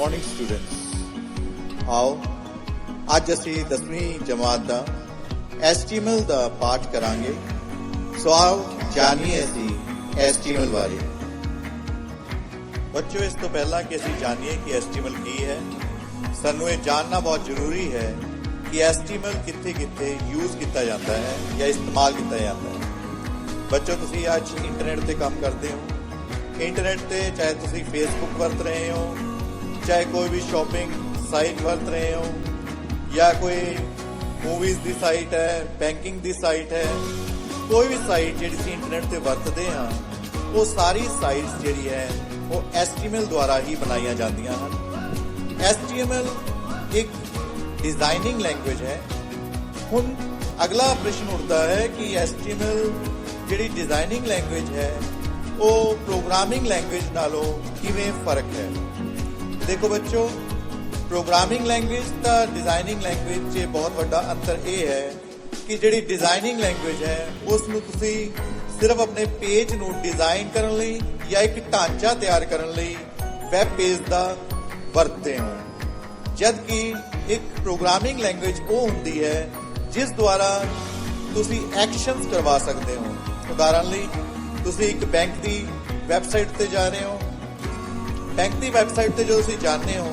Morning students आओ ਅੱਜ ਅਸੀਂ 10ਵੀਂ ਜਮਾਤ ਦਾ HTML ਦਾ ਪਾਠ ਕਰਾਂਗੇ। ਸੋ ਆਓ ਜਾਣੀਏ ਅਸੀਂ HTML ਬਾਰੇ। ਬੱਚੋ ਇਸ ਤੋਂ ਪਹਿਲਾਂ ਕਿ ਅਸੀਂ ਜਾਣੀਏ ਕਿ HTML ਕੀ ਹੈ, ਸਾਨੂੰ ਇਹ ਜਾਣਨਾ ਬਹੁਤ ਜ਼ਰੂਰੀ ਹੈ ਕਿ HTML ਕਿੱਥੇ-ਕਿੱਥੇ ਯੂਜ਼ ਕੀਤਾ ਜਾਂਦਾ ਹੈ ਜਾਂ ਇਸਤੇਮਾਲ ਕੀਤਾ ਜਾਂਦਾ ਹੈ। ਬੱਚੋ ਤੁਸੀਂ ਅੱਜ ਇੰਟਰਨੈਟ ਤੇ ਕੰਮ ਕਰਦੇ ਹੋ, इंटरनेट पे चाहे तुसी फेसबुक वरत रहे हो, चाहे कोई भी शॉपिंग साइट वरत रहे हो, या कोई मूवीज़ की साइट है, बैंकिंग की साइट है, कोई भी साइट जी इंटरनेट पर वरतते हाँ वो सारी साइट्स जी है वो HTML द्वारा ही बनाई जांदियां हैं। HTML एक डिज़ाइनिंग लैंग्वेज है। हुण अगला प्रश्न उठता है कि HTML जी डिज़ाइनिंग लैंग्वेज है वो प्रोग्रामिंग लैंग्वेज नालों किवें फर्क है। देखो बच्चों, प्रोग्रामिंग लैंग्वेज तो डिज़ाइनिंग लैंग्वेज से बहुत बड़ा अंतर यह है कि जी डिज़ाइनिंग लैंग्वेज है उसनूं तुसी सिर्फ अपने पेज नूं डिज़ाइन करने लई या एक ढांचा तैयार करने लई वैब पेज का वरतते हो, जबकि एक प्रोग्रामिंग लैंग्वेज वो हुंदी है जिस द्वारा तुसी एक्शनस करवा सकते हो। उदाहरण लई तुसी एक बैंक की वैबसाइट ते जा रहे हो, बैंक की वैबसाइट ते जो तुसी जाने हो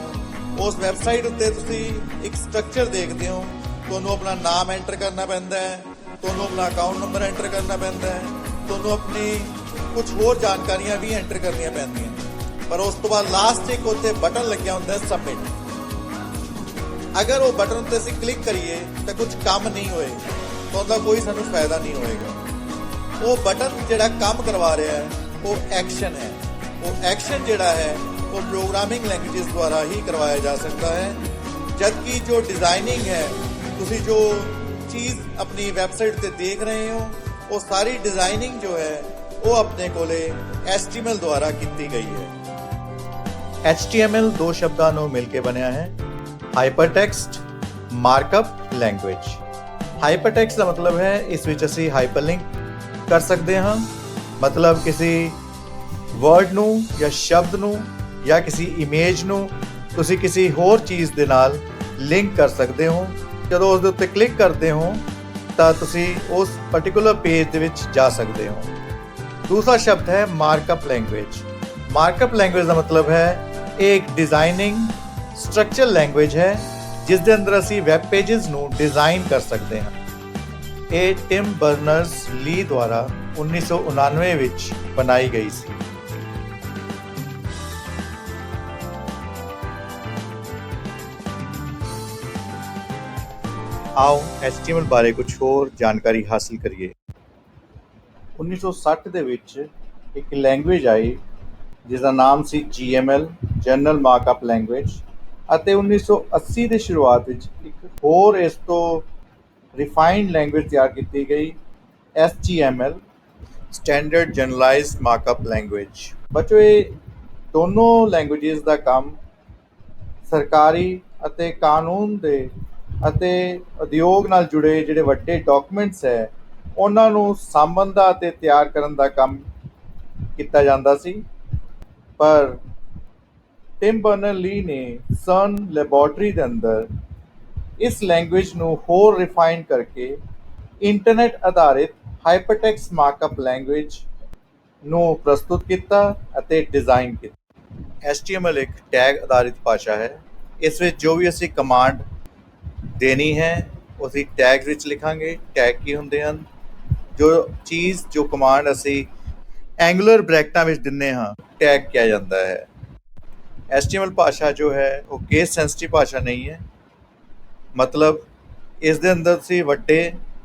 उस वैबसाइट उत्ते तुसी एक स्ट्रक्चर देखते हो, तुहानूं अपना नाम एंटर करना पैंदा है, तुहानूं अपना अकाउंट नंबर एंटर करना पैंदा है, तुहानूं अपनी कुछ होर जानकारियां भी एंटर करनियां पैंदियां, पर उस तो बाद लास्ट एक उत्ते बटन लग्या हुंदा है सबमिट। अगर वो बटन उत्ते असीं क्लिक करिए तो कुछ काम नहीं होए तो उहदा कोई सानूं फायदा नहीं होएगा। वो बटन जिहड़ा काम करवा रहा है वो एक्शन है, वो एक्शन जिहड़ा है वो प्रोग्रामिंग लैंग्वेजेस द्वारा ही करवाया जा सकता है, जबकि जो डिज़ाइनिंग है तुसी जो चीज़ अपनी वैबसाइट पे देख रहे हो वो सारी डिज़ाइनिंग जो है वो अपने कोले HTML द्वारा की गई है। HTML दो शब्दों नूं मिलके बनया है, हाइपरटेक्स्ट मार्कअप लैंग्वेज। हाइपरटेक्स्ट का मतलब है इस विच असीं हाइपरलिंक कर सकते हाँ, मतलब किसी वर्ड नूं या शब्द नूं या किसी इमेज नूं तुसी किसी होर चीज़ दे नाल लिंक कर सकते हो। जदों उस दे उत्ते क्लिक करते हो तो तुसी उस पर्टिकुलर पेज दे विच जा सकते हो। दूसरा शब्द है मार्कअप लैंग्वेज। मार्कअप लैंग्वेज का मतलब है एक डिज़ाइनिंग स्ट्रक्चर लैंग्वेज है जिस दे अंदर असी वैब पेजेस नूं डिज़ाइन कर सकते हैं। ये टिम बर्नर्स-ली द्वारा 1999 विच बनाई गई सी। आओ HTML बारे कुछ होर जानकारी हासिल करिए। 1960 ਦੇ ਵਿੱਚ ਇੱਕ ਲੈਂਗੁਏਜ ਆਈ ਜਿਸ ਦਾ ਨਾਮ ਸੀ GML ਜਨਰਲ ਮਾਰਕਅਪ ਲੈਂਗੁਏਜ, ਅਤੇ 1980 ਦੇ ਸ਼ੁਰੂਆਤ ਵਿੱਚ ਇੱਕ ਹੋਰ ਇਸ ਤੋਂ ਰਿਫਾਈਨਡ ਲੈਂਗੁਏਜ ਤਿਆਰ ਕੀਤੀ ਗਈ SGML ਸਟੈਂਡਰਡ ਜਨਰਲਾਈਜ਼ਡ ਮਾਰਕਅਪ ਲੈਂਗੁਏਜ। ਬੱਚੋ ਇਹ ਦੋਨੋਂ ਲੈਂਗੁਏजेस ਦਾ ਕੰਮ ਸਰਕਾਰੀ ਅਤੇ ਕਾਨੂੰਨ ਦੇ ਅਤੇ ਉਦਯੋਗ ਨਾਲ ਜੁੜੇ ਜਿਹੜੇ ਵੱਡੇ ਡਾਕੂਮੈਂਟਸ ਹੈ ਉਹਨਾਂ ਨੂੰ ਸਾਂਭਣ ਦਾ ਅਤੇ ਤਿਆਰ ਕਰਨ ਦਾ ਕੰਮ ਕੀਤਾ ਜਾਂਦਾ ਸੀ। ਪਰ ਟਿਮ ਬਰਨਰ-ਲੀ ਨੇ CERN ਲੈਬੋਰਟਰੀ ਦੇ ਅੰਦਰ ਇਸ ਲੈਂਗੁਏਜ ਨੂੰ ਹੋਰ ਰਿਫਾਈਨ ਕਰਕੇ ਇੰਟਰਨੈਟ ਆਧਾਰਿਤ ਹਾਈਪਰਟੈਕਸਟ ਮਾਰਕਅਪ ਲੈਂਗੁਏਜ ਨੂੰ ਪ੍ਰਸਤੁਤ ਕੀਤਾ ਅਤੇ ਡਿਜ਼ਾਈਨ ਕੀਤਾ। HTML ਇੱਕ ਟੈਗ ਆਧਾਰਿਤ ਭਾਸ਼ਾ ਹੈ। ਇਸ ਵਿੱਚ ਜੋ ਵੀ ਅਸੀਂ ਕਮਾਂਡ ਦੇਣੀ ਹੈ ਉਹ ਅਸੀਂ ਟੈਗਸ ਵਿੱਚ ਲਿਖਾਂਗੇ। ਟੈਗ ਕੀ ਹੁੰਦੇ ਹਨ? ਜੋ ਚੀਜ਼ ਜੋ ਕਮਾਂਡ ਅਸੀਂ ਐਂਗੂਲਰ ਬ੍ਰੈਕਟਾਂ ਵਿੱਚ ਦਿੰਦੇ ਹਾਂ ਟੈਗ ਕਿਹਾ ਜਾਂਦਾ ਹੈ। HTML ਭਾਸ਼ਾ ਜੋ ਹੈ ਉਹ ਕੇਸ ਸੈਂਸਿਟਿਵ ਭਾਸ਼ਾ ਨਹੀਂ ਹੈ, मतलब इस दे अंदर तुसीं वड्डे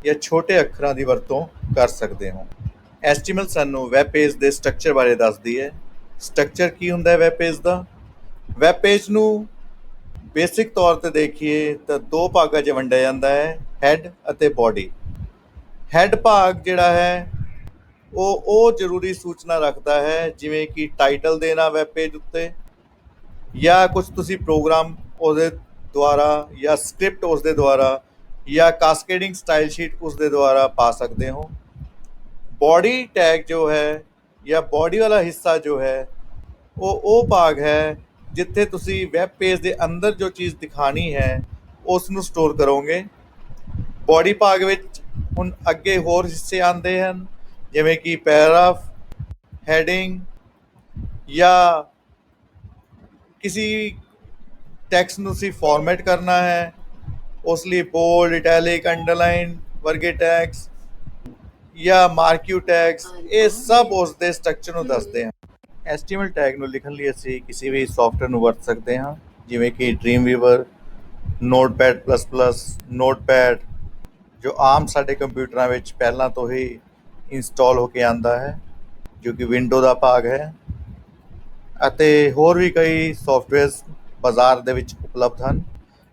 या छोटे अखरां दी वरतों कर सकते हो। HTML सानूं वैब पेज दे स्ट्रक्चर बारे दसदी है। स्ट्रक्चर की हुंदा है वैब पेज दा? वैब पेज नूं बेसिक तौर ते देखिए तो दो भागां 'च वंडिया जांदा है, हैड अते बॉडी। हैड भाग जिहड़ा है वो जरूरी सूचना रखता है जिवें कि टाइटल देना वैब पेज उत्ते या कुछ तुसीं प्रोग्राम उहदे द्वारा या स्क्रिप्ट उसके द्वारा या कास्केडिंग स्टाइल शीट उसके द्वारा पा सकते हो। बॉडी टैग जो है या बॉडी वाला हिस्सा जो है वो भाग है ਜਿੱਥੇ ਤੁਸੀਂ ਵੈਬ ਪੇਜ ਦੇ ਅੰਦਰ ਜੋ ਚੀਜ਼ ਦਿਖਾਣੀ ਹੈ ਉਸ ਨੂੰ ਸਟੋਰ ਕਰੋਗੇ। ਬੋਡੀ ਭਾਗ ਵਿੱਚ ਹੁਣ ਅੱਗੇ ਹੋਰ ਹਿੱਸੇ ਆਉਂਦੇ ਹਨ, ਜਿਵੇਂ ਕਿ ਪੈਰਾਗ੍ਰਾਫ, ਹੈਡਿੰਗ ਜਾਂ ਕਿਸੇ ਟੈਕਸਟ ਨੂੰ ਤੁਸੀਂ ਫਾਰਮੈਟ ਕਰਨਾ ਹੈ, ਉਸ ਲਈ ਬੋਲਡ, ਇਟੈਲਿਕ, ਅੰਡਰਲਾਈਨ ਵਰਗੇ ਟੈਗਸ ਜਾਂ ਮਾਰਕਿਊ ਟੈਗਸ, ਇਹ ਸਭ ਉਸ ਦੇ ਸਟਰਕਚਰ ਨੂੰ ਦੱਸਦੇ ਹਨ। HTML ਟੈਗ ਨੂੰ ਲਿਖਣ ਲਈ ਅਸੀਂ ਕਿਸੇ ਵੀ ਸੌਫਟਵੇਅਰ ਨੂੰ ਵਰਤ ਸਕਦੇ ਹਾਂ, ਜਿਵੇਂ ਕਿ ਡ੍ਰੀਮਵੀਵਰ, ਨੋਟਪੈਡ++, ਨੋਟਪੈਡ, ਜੋ ਆਮ ਸਾਡੇ ਕੰਪਿਊਟਰਾਂ ਵਿੱਚ ਪਹਿਲਾਂ ਤੋਂ ਹੀ ਇੰਸਟਾਲ ਹੋ ਕੇ ਆਉਂਦਾ ਹੈ, ਜੋ ਕਿ ਵਿੰਡੋ ਦਾ ਭਾਗ ਹੈ, ਅਤੇ ਹੋਰ ਵੀ ਕਈ ਸੌਫਟਵੇਅਰਸ ਬਾਜ਼ਾਰ ਦੇ ਵਿੱਚ ਉਪਲਬਧ ਹਨ।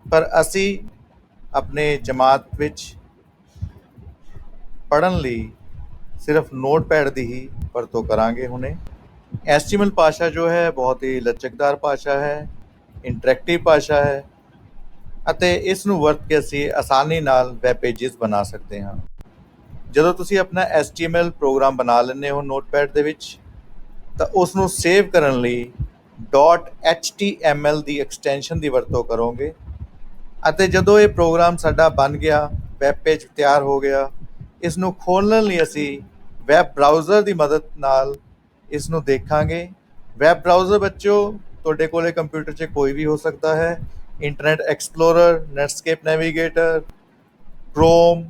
ਪਰ ਅਸੀਂ ਆਪਣੇ ਜਮਾਤ ਵਿੱਚ ਪੜ੍ਹਨ ਲਈ ਸਿਰਫ ਨੋਟਪੈਡ ਦੀ ਹੀ ਵਰਤੋਂ ਕਰਾਂਗੇ ਹੁਣੇ। HTML ਭਾਸ਼ਾ ਜੋ ਹੈ ਬਹੁਤ ਹੀ ਲਚਕਦਾਰ ਭਾਸ਼ਾ ਹੈ, ਇੰਟਰੈਕਟਿਵ ਭਾਸ਼ਾ ਹੈ, ਅਤੇ ਇਸ ਨੂੰ ਵਰਤ ਕੇ ਅਸੀਂ ਆਸਾਨੀ ਨਾਲ ਵੈਬ ਪੇਜਿਸ ਬਣਾ ਸਕਦੇ ਹਾਂ। ਜਦੋਂ ਤੁਸੀਂ ਆਪਣਾ HTML ਪ੍ਰੋਗਰਾਮ ਬਣਾ ਲੈਂਦੇ ਹੋ ਨੋਟਪੈਡ ਦੇ ਵਿੱਚ, ਤਾਂ ਉਸ ਨੂੰ ਸੇਵ ਕਰਨ ਲਈ .html ਦੀ ਐਕਸਟੈਂਸ਼ਨ ਦੀ ਵਰਤੋਂ ਕਰੋਗੇ, ਅਤੇ ਜਦੋਂ ਇਹ ਪ੍ਰੋਗਰਾਮ ਸਾਡਾ ਬਣ ਗਿਆ, ਵੈਬ ਪੇਜ ਤਿਆਰ ਹੋ ਗਿਆ, ਇਸ ਨੂੰ ਖੋਲ੍ਹਣ ਲਈ ਅਸੀਂ ਵੈਬ ਬਰਾਊਜ਼ਰ ਦੀ ਮਦਦ ਨਾਲ ਇਸ ਨੂੰ ਦੇਖਾਂਗੇ। ਵੈਬ ਬਰਾਊਜ਼ਰ ਬੱਚਿਓ ਤੁਹਾਡੇ ਕੋਲੇ ਕੰਪਿਊਟਰ 'ਚ ਕੋਈ ਵੀ ਹੋ ਸਕਦਾ ਹੈ। ਇੰਟਰਨੈਟ ਐਕਸਪਲੋਰਰ, ਨੈਟਸਕੇਪ ਨੈਵੀਗੇਟਰ, ਕ੍ਰੋਮ,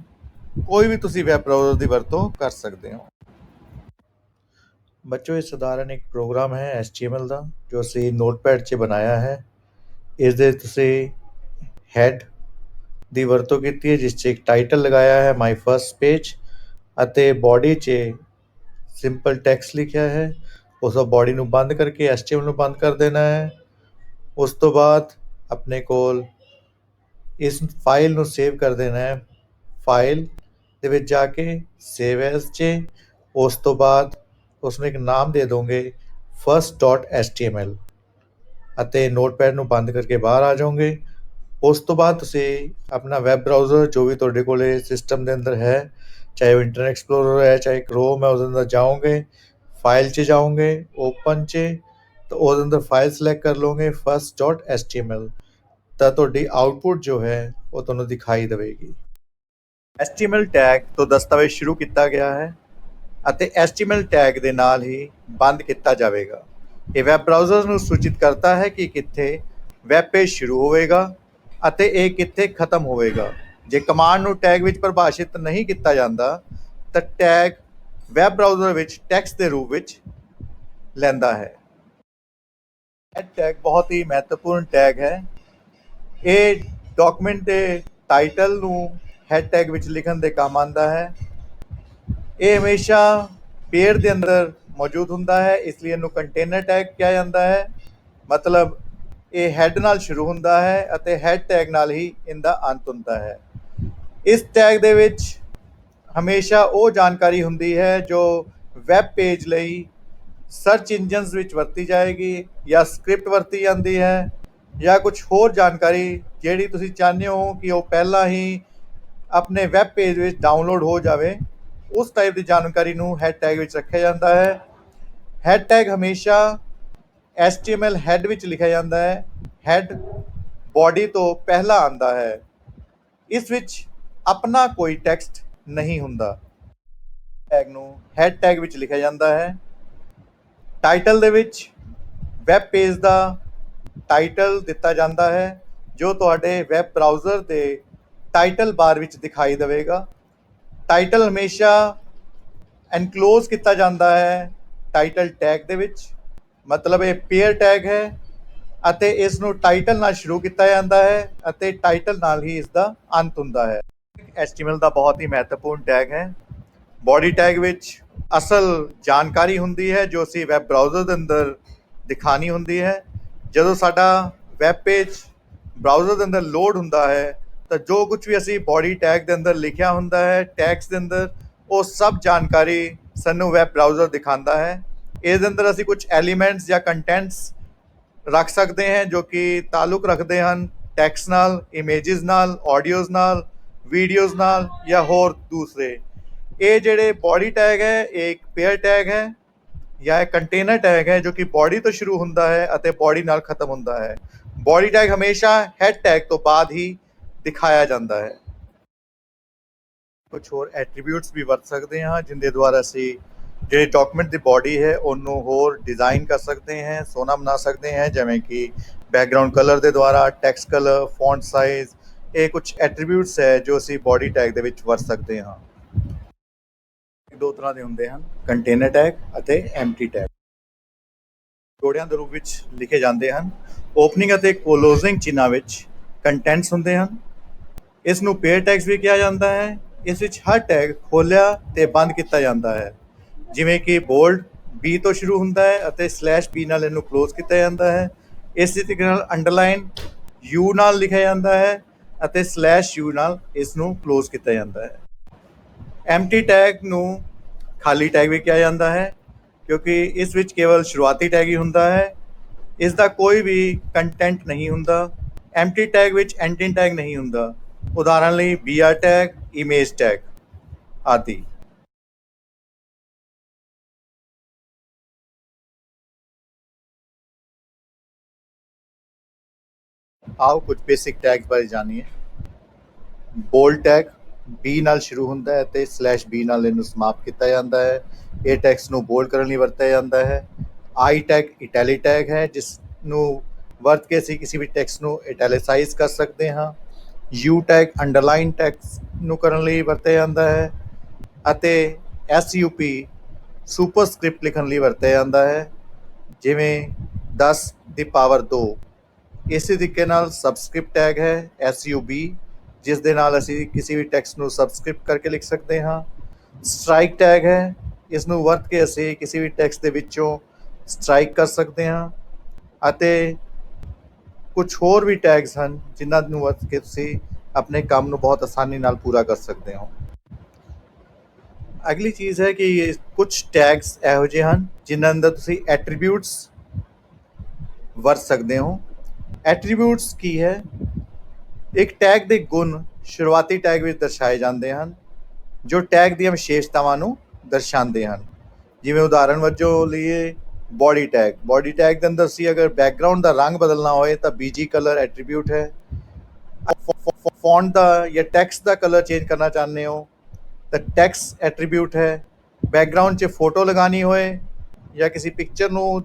ਕੋਈ ਵੀ ਤੁਸੀਂ ਵੈਬ ਬਰਾਊਜ਼ਰ ਦੀ ਵਰਤੋਂ ਕਰ ਸਕਦੇ ਹੋ। ਬੱਚੋ ਇਹ ਸਧਾਰਨ ਇੱਕ ਪ੍ਰੋਗਰਾਮ ਹੈ HTML ਦਾ, ਜੋ ਅਸੀਂ ਨੋਟਪੈਡ 'ਚ ਬਣਾਇਆ ਹੈ। ਇਸ ਦੇ ਤੁਸੀਂ ਹੈਡ ਦੀ ਵਰਤੋਂ ਕੀਤੀ ਹੈ, ਜਿਸ 'ਚ ਇੱਕ ਟਾਈਟਲ ਲਗਾਇਆ ਹੈ, ਮਾਈ ਫਸਟ ਪੇਜ, ਅਤੇ ਬੋਡੀ 'ਚ ਸਿੰਪਲ ਟੈਕਸਟ ਲਿਖਿਆ ਹੈ। ਉਸ ਬੋਡੀ ਨੂੰ ਬੰਦ ਕਰਕੇ HTML ਨੂੰ ਬੰਦ ਕਰ ਦੇਣਾ ਹੈ। ਉਸ ਤੋਂ ਬਾਅਦ ਆਪਣੇ ਕੋਲ ਇਸ ਫਾਈਲ ਨੂੰ ਸੇਵ ਕਰ ਦੇਣਾ ਹੈ। ਫਾਈਲ ਦੇ ਵਿੱਚ ਜਾ ਕੇ ਸੇਵ ਐਜ਼ 'ਚ ਉਸ ਤੋਂ ਬਾਅਦ ਉਸ ਨੂੰ ਇੱਕ ਨਾਮ ਦੇ ਦੋਗੇ first.html, ਅਤੇ ਨੋਟਪੈਡ ਨੂੰ ਬੰਦ ਕਰਕੇ ਬਾਹਰ ਆ ਜਾਓਗੇ। ਉਸ ਤੋਂ ਬਾਅਦ ਤੁਸੀਂ ਆਪਣਾ ਵੈਬ ਬਰਾਊਜ਼ਰ ਜੋ ਵੀ ਤੁਹਾਡੇ ਕੋਲੇ ਸਿਸਟਮ ਦੇ ਅੰਦਰ ਹੈ, ਚਾਹੇ ਉਹ ਇੰਟਰਨੈਟ ਐਕਸਪਲੋਰਰ ਹੈ, ਚਾਹੇ ਕ੍ਰੋਮ ਹੈ, ਉਹਦੇ ਅੰਦਰ ਜਾਓਗੇ, ਫਾਈਲ 'ਚ ਜਾਓਗੇ, ਓਪਨ 'ਚ, ਤਾਂ ਉਹਦੇ ਅੰਦਰ ਫਾਈਲ ਸਿਲੈਕਟ ਕਰ ਲਓਗੇ first.html, ਤਾਂ ਤੁਹਾਡੀ ਆਊਟਪੁੱਟ ਜੋ ਹੈ ਉਹ ਤੁਹਾਨੂੰ ਦਿਖਾਈ ਦੇਵੇਗੀ। HTML ਟੈਗ ਤੋਂ ਦਸਤਾਵੇਜ਼ ਸ਼ੁਰੂ ਕੀਤਾ ਗਿਆ ਹੈ, ਅਤੇ HTML ਟੈਗ ਦੇ ਨਾਲ ਹੀ ਬੰਦ ਕੀਤਾ ਜਾਵੇਗਾ। ਇਹ ਵੈਬ ਬਰਾਊਜ਼ਰ ਨੂੰ ਸੂਚਿਤ ਕਰਦਾ ਹੈ ਕਿ ਕਿੱਥੇ ਵੈਬ ਪੇਜ ਸ਼ੁਰੂ ਹੋਵੇਗਾ ਅਤੇ ਇਹ ਕਿੱਥੇ ਖਤਮ ਹੋਵੇਗਾ। ਜੇ ਕਮਾਂਡ ਨੂੰ ਟੈਗ ਵਿੱਚ ਪਰਿਭਾਸ਼ਿਤ ਨਹੀਂ ਕੀਤਾ ਜਾਂਦਾ, ਤਾਂ ਟੈਗ ਵੈਬ ਬਰਾਊਜ਼ਰ ਵਿੱਚ ਟੈਕਸਟ ਦੇ ਰੂਪ ਵਿੱਚ ਲੈਂਦਾ ਹੈ। ਹੈਡ ਟੈਗ ਬਹੁਤ ਹੀ ਮਹੱਤਵਪੂਰਨ ਟੈਗ ਹੈ। ਇਹ ਡਾਕੂਮੈਂਟ ਦੇ ਟਾਈਟਲ ਨੂੰ ਹੈਡ ਟੈਗ ਵਿੱਚ ਲਿਖਣ ਦੇ ਕੰਮ ਆਉਂਦਾ ਹੈ। ਇਹ ਹਮੇਸ਼ਾ ਪੇਅਰ ਦੇ ਅੰਦਰ ਮੌਜੂਦ ਹੁੰਦਾ ਹੈ, ਇਸ ਲਈ ਇਹਨੂੰ ਕੰਟੇਨਰ ਟੈਗ ਕਿਹਾ ਜਾਂਦਾ ਹੈ। ਮਤਲਬ ਇਹ ਹੈਡ ਨਾਲ ਸ਼ੁਰੂ ਹੁੰਦਾ ਹੈ ਅਤੇ ਹੈਡ ਟੈਗ ਨਾਲ ਹੀ ਇਹਦਾ ਅੰਤ ਹੁੰਦਾ ਹੈ। ਇਸ ਟੈਗ ਦੇ ਵਿੱਚ ਹਮੇਸ਼ਾ ਉਹ ਜਾਣਕਾਰੀ ਹੁੰਦੀ ਹੈ ਜੋ ਵੈਬ ਪੇਜ ਲਈ ਸਰਚ ਇੰਜਨਸ ਵਿੱਚ ਵਰਤੀ ਜਾਏਗੀ, ਜਾਂ ਸਕ੍ਰਿਪਟ ਵਰਤੀ ਜਾਂਦੀ ਹੈ, ਜਾਂ ਕੁਝ ਹੋਰ ਜਾਣਕਾਰੀ ਜਿਹੜੀ ਤੁਸੀਂ ਚਾਹੁੰਦੇ ਹੋ ਕਿ ਉਹ ਪਹਿਲਾਂ ਹੀ ਆਪਣੇ ਵੈਬ ਪੇਜ ਵਿੱਚ ਡਾਊਨਲੋਡ ਹੋ ਜਾਵੇ, ਉਸ ਟਾਈਪ ਦੀ ਜਾਣਕਾਰੀ ਨੂੰ ਹੈਡ ਟੈਗ ਵਿੱਚ ਰੱਖਿਆ ਜਾਂਦਾ ਹੈ। ਹੈਡ ਟੈਗ ਹਮੇਸ਼ਾ HTML ਹੈਡ ਵਿੱਚ ਲਿਖਿਆ ਜਾਂਦਾ ਹੈ। ਹੈਡ ਬੋਡੀ ਤੋਂ ਪਹਿਲਾਂ ਆਉਂਦਾ ਹੈ। ਇਸ ਵਿੱਚ ਆਪਣਾ ਕੋਈ ਟੈਕਸਟ ਨਹੀਂ ਹੁੰਦਾ। ਟੈਗ ਨੂੰ ਹੈਡ ਟੈਗ ਵਿੱਚ ਲਿਖਿਆ ਜਾਂਦਾ ਹੈ। ਟਾਈਟਲ ਦੇ ਵਿੱਚ ਵੈਬ ਪੇਜ ਦਾ ਟਾਈਟਲ ਦਿੱਤਾ ਜਾਂਦਾ ਹੈ, ਜੋ ਤੁਹਾਡੇ ਵੈਬ ਬਰਾਊਜ਼ਰ ਦੇ ਟਾਈਟਲ ਬਾਰ ਵਿੱਚ ਦਿਖਾਈ ਦੇਵੇਗਾ। ਟਾਈਟਲ ਹਮੇਸ਼ਾ ਐਨਕਲੋਜ਼ ਕੀਤਾ ਜਾਂਦਾ ਹੈ ਟਾਈਟਲ ਟੈਗ ਦੇ ਵਿੱਚ, ਮਤਲਬ ਇਹ ਪੇਅਰ ਟੈਗ ਹੈ ਅਤੇ ਇਸ ਨੂੰ ਟਾਈਟਲ ਨਾਲ ਸ਼ੁਰੂ ਕੀਤਾ ਜਾਂਦਾ ਹੈ ਅਤੇ ਟਾਈਟਲ ਨਾਲ ਹੀ ਇਸ ਦਾ ਅੰਤ ਹੁੰਦਾ ਹੈ। HTML ਦਾ ਬਹੁਤ ਹੀ ਮਹੱਤਵਪੂਰਨ ਟੈਗ ਹੈ। ਬੋਡੀ ਟੈਗ ਵਿੱਚ ਅਸਲ ਜਾਣਕਾਰੀ ਹੁੰਦੀ ਹੈ ਜੋ ਅਸੀਂ ਵੈਬ ਬਰਾਊਜ਼ਰ ਦੇ ਅੰਦਰ ਦਿਖਾਣੀ ਹੁੰਦੀ ਹੈ। ਜਦੋਂ ਸਾਡਾ ਵੈਬ ਪੇਜ ਬਰਾਊਜ਼ਰ ਦੇ ਅੰਦਰ ਲੋਡ ਹੁੰਦਾ ਹੈ, ਤਾਂ ਜੋ ਕੁਝ ਵੀ ਅਸੀਂ ਬੋਡੀ ਟੈਗ ਦੇ ਅੰਦਰ ਲਿਖਿਆ ਹੁੰਦਾ ਹੈ ਟੈਗਸ ਦੇ ਅੰਦਰ, ਉਹ ਸਭ ਜਾਣਕਾਰੀ ਸਾਨੂੰ ਵੈਬ ਬਰਾਊਜ਼ਰ ਦਿਖਾਉਂਦਾ ਹੈ। ਇਸ ਦੇ ਅੰਦਰ ਅਸੀਂ ਕੁਝ ਐਲੀਮੈਂਟਸ ਜਾਂ ਕੰਟੈਂਟਸ ਰੱਖ ਸਕਦੇ ਹਾਂ ਜੋ ਕਿ ਤਾਲੁਕ ਰੱਖਦੇ ਹਨ ਟੈਕਸਟ ਨਾਲ, ਇਮੇਜਿਸ ਨਾਲ, ਆਡੀਓਜ਼ ਨਾਲ, ਵੀਡੀਓਜ਼ ਨਾਲ, ਜਾਂ ਹੋਰ ਦੂਸਰੇ। ਇਹ ਜਿਹੜੇ ਬੋਡੀ ਟੈਗ ਹੈ ਇਹ ਇੱਕ ਪੇਅਰ ਟੈਗ ਹੈ ਜਾਂ ਇਹ ਕੰਟੇਨਰ ਟੈਗ ਹੈ ਜੋ ਕਿ ਬੋਡੀ ਤੋਂ ਸ਼ੁਰੂ ਹੁੰਦਾ ਹੈ ਅਤੇ ਬੋਡੀ ਨਾਲ ਖਤਮ ਹੁੰਦਾ ਹੈ। ਬੋਡੀ ਟੈਗ ਹਮੇਸ਼ਾ ਹੈਡ ਟੈਗ ਤੋਂ ਬਾਅਦ ਹੀ ਦਿਖਾਇਆ ਜਾਂਦਾ ਹੈ। ਕੁਝ ਹੋਰ ਐਟਰੀਬਿਊਟਸ ਵੀ ਵਰਤ ਸਕਦੇ ਹਾਂ ਜਿੰਦੇ ਦੁਆਰਾ ਅਸੀਂ ਜਿਹੜੀ ਡਾਕੂਮੈਂਟ ਦੀ ਬੋਡੀ ਹੈ ਉਹਨੂੰ ਹੋਰ ਡਿਜ਼ਾਈਨ ਕਰ ਸਕਦੇ ਹਾਂ, ਸੋਹਣਾ ਬਣਾ ਸਕਦੇ ਹਾਂ, ਜਿਵੇਂ ਕਿ ਬੈਕਗ੍ਰਾਉਂਡ ਕਲਰ ਦੇ ਦੁਆਰਾ, ਟੈਕਸਟ ਕਲਰ, ਫੌਂਟ ਸਾਈਜ਼। ਇਹ ਕੁਝ ਐਟਰੀਬਿਊਟਸ ਹੈ ਜੋ ਅਸੀਂ ਬੋਡੀ ਟੈਗ ਦੇ ਵਿੱਚ ਵਰਤ ਸਕਦੇ ਹਾਂ। ਦੋ ਤਰ੍ਹਾਂ ਦੇ ਹੁੰਦੇ ਹਨ, ਕੰਟੇਨਰ ਟੈਗ ਅਤੇ ਐਮਟੀ ਟੈਗ। ਜੋੜਿਆਂ ਦੇ ਰੂਪ ਵਿੱਚ ਲਿਖੇ ਜਾਂਦੇ ਹਨ। ਓਪਨਿੰਗ ਅਤੇ ਕਲੋਜ਼ਿੰਗ ਚਿੰਨ੍ਹਾਂ ਵਿੱਚ ਕੰਟੈਂਟਸ ਹੁੰਦੇ ਹਨ। ਇਸ ਨੂੰ ਪੇਅਰ ਟੈਗਸ ਵੀ ਕਿਹਾ ਜਾਂਦਾ ਹੈ। ਇਸ ਵਿੱਚ ਹਰ ਟੈਗ ਖੋਲ੍ਹਿਆ ਤੇ ਬੰਦ ਕੀਤਾ ਜਾਂਦਾ ਹੈ, ਜਿਵੇਂ ਕਿ ਬੋਲਡ ਬੀ ਤੋਂ ਸ਼ੁਰੂ ਹੁੰਦਾ ਹੈ ਅਤੇ ਸਲੈਸ਼ ਬੀ ਨਾਲ ਇਹਨੂੰ ਕਲੋਜ਼ ਕੀਤਾ ਜਾਂਦਾ ਹੈ। ਇਸੇ ਤਰੀਕੇ ਨਾਲ ਅੰਡਰਲਾਈਨ ਯੂ ਨਾਲ ਲਿਖਿਆ ਜਾਂਦਾ ਹੈ ਅਤੇ ਸਲੈਸ਼ ਯੂ ਨਾਲ ਇਸ ਨੂੰ ਕਲੋਜ਼ ਕੀਤਾ ਜਾਂਦਾ ਹੈ। ਐਮਟੀ ਟੈਗ ਨੂੰ ਖਾਲੀ ਟੈਗ ਵੀ ਕਿਹਾ ਜਾਂਦਾ ਹੈ ਕਿਉਂਕਿ ਇਸ ਵਿੱਚ ਕੇਵਲ ਸ਼ੁਰੂਆਤੀ ਟੈਗ ਹੀ ਹੁੰਦਾ ਹੈ। ਇਸ ਦਾ ਕੋਈ ਵੀ ਕੰਟੈਂਟ ਨਹੀਂ ਹੁੰਦਾ। ਐਮਟੀ ਟੈਗ ਵਿੱਚ ਐਂਟਿੰਗ ਟੈਗ ਨਹੀਂ ਹੁੰਦਾ। ਉਦਾਹਰਨ ਲਈ BR ਟੈਗ, ਇਮੇਜ ਟੈਗ ਆਦਿ। ਆਓ ਕੁਝ ਬੇਸਿਕ ਟੈਗਸ ਬਾਰੇ ਜਾਣੀਏ। ਬੋਲਡ ਟੈਗ ਬੀ ਨਾਲ ਸ਼ੁਰੂ ਹੁੰਦਾ ਹੈ ਅਤੇ ਸਲੈਸ਼ ਬੀ ਨਾਲ ਇਹਨੂੰ ਸਮਾਪਤ ਕੀਤਾ ਜਾਂਦਾ ਹੈ। ਇਹ ਟੈਕਸਟ ਨੂੰ ਬੋਲਡ ਕਰਨ ਲਈ ਵਰਤਿਆ ਜਾਂਦਾ ਹੈ। ਆਈ ਟੈਗ ਇਟੈਲਿਕ ਟੈਗ ਹੈ, ਜਿਸ ਨੂੰ ਵਰਤ ਕੇ ਅਸੀਂ ਕਿਸੇ ਵੀ ਟੈਕਸਟ ਨੂੰ ਇਟੈਲਿਸਾਈਜ਼ ਕਰ ਸਕਦੇ ਹਾਂ। ਯੂ ਟੈਗ ਅੰਡਰਲਾਈਨ ਟੈਕਸਟ ਨੂੰ ਕਰਨ ਲਈ ਵਰਤਿਆ ਜਾਂਦਾ ਹੈ ਅਤੇ SUP ਸੁਪਰਸਕ੍ਰਿਪਟ ਲਿਖਣ ਲਈ ਵਰਤਿਆ ਜਾਂਦਾ ਹੈ, ਜਿਵੇਂ 10 ਦੀ ਪਾਵਰ 2। ਇਸੇ ਤਰੀਕੇ ਨਾਲ ਸਬਸਕ੍ਰਿਪਟ ਟੈਗ ਹੈ SUB, ਜਿਸ ਦੇ ਨਾਲ ਅਸੀਂ ਕਿਸੇ ਵੀ ਟੈਕਸਟ ਨੂੰ ਸਬਸਕ੍ਰਿਪਟ ਕਰਕੇ ਲਿਖ ਸਕਦੇ ਹਾਂ। ਸਟ੍ਰਾਈਕ ਟੈਗ ਹੈ, ਇਸ ਨੂੰ ਵਰਤ ਕੇ ਅਸੀਂ ਕਿਸੇ ਵੀ ਟੈਕਸਟ ਦੇ ਵਿੱਚੋਂ ਸਟ੍ਰਾਈਕ ਕਰ ਸਕਦੇ ਹਾਂ। ਅਤੇ ਕੁਝ ਹੋਰ ਵੀ ਟੈਗਸ ਹਨ ਜਿਨ੍ਹਾਂ ਨੂੰ ਵਰਤ ਕੇ ਤੁਸੀਂ ਆਪਣੇ ਕੰਮ ਨੂੰ ਬਹੁਤ ਆਸਾਨੀ ਨਾਲ ਪੂਰਾ ਕਰ ਸਕਦੇ ਹੋ। ਅਗਲੀ ਚੀਜ਼ ਹੈ ਕਿ ਕੁਝ ਟੈਗਸ ਇਹੋ ਜਿਹੇ ਹਨ ਜਿਨ੍ਹਾਂ ਅੰਦਰ ਤੁਸੀਂ ਐਟਰੀਬਿਊਟਸ ਵਰਤ ਸਕਦੇ ਹੋ। ਐਟਰੀਬਿਊਟਸ ਕੀ ਹੈ? ਇੱਕ ਟੈਗ ਦੇ ਗੁਣ ਸ਼ੁਰੂਆਤੀ ਟੈਗ ਵਿੱਚ ਦਰਸਾਏ ਜਾਂਦੇ ਹਨ ਜੋ ਟੈਗ ਦੀਆਂ ਵਿਸ਼ੇਸ਼ਤਾਵਾਂ ਨੂੰ ਦਰਸਾਉਂਦੇ ਹਨ। ਜਿਵੇਂ ਉਦਾਹਰਨ ਵਜੋਂ ਲਈਏ ਬੋਡੀ ਟੈਗ। ਬੋਡੀ ਟੈਗ ਦੇ ਅੰਦਰ ਅਸੀਂ ਅਗਰ ਬੈਕਗਰਾਊਂਡ ਦਾ ਰੰਗ ਬਦਲਣਾ ਹੋਏ ਤਾਂ BG ਕਲਰ ਐਟਰੀਬਿਊਟ ਹੈ। ਫੌਂਟ ਦਾ ਜਾਂ ਟੈਕਸਟ ਦਾ ਕਲਰ ਚੇਂਜ ਕਰਨਾ ਚਾਹੁੰਦੇ ਹੋ ਤਾਂ ਟੈਕਸਟ ਐਟਰੀਬਿਊਟ ਹੈ। ਬੈਕਗਰਾਊਂਡ 'ਚ ਫੋਟੋ ਲਗਾਉਣੀ ਹੋਏ ਜਾਂ ਕਿਸੇ ਪਿਕਚਰ ਨੂੰ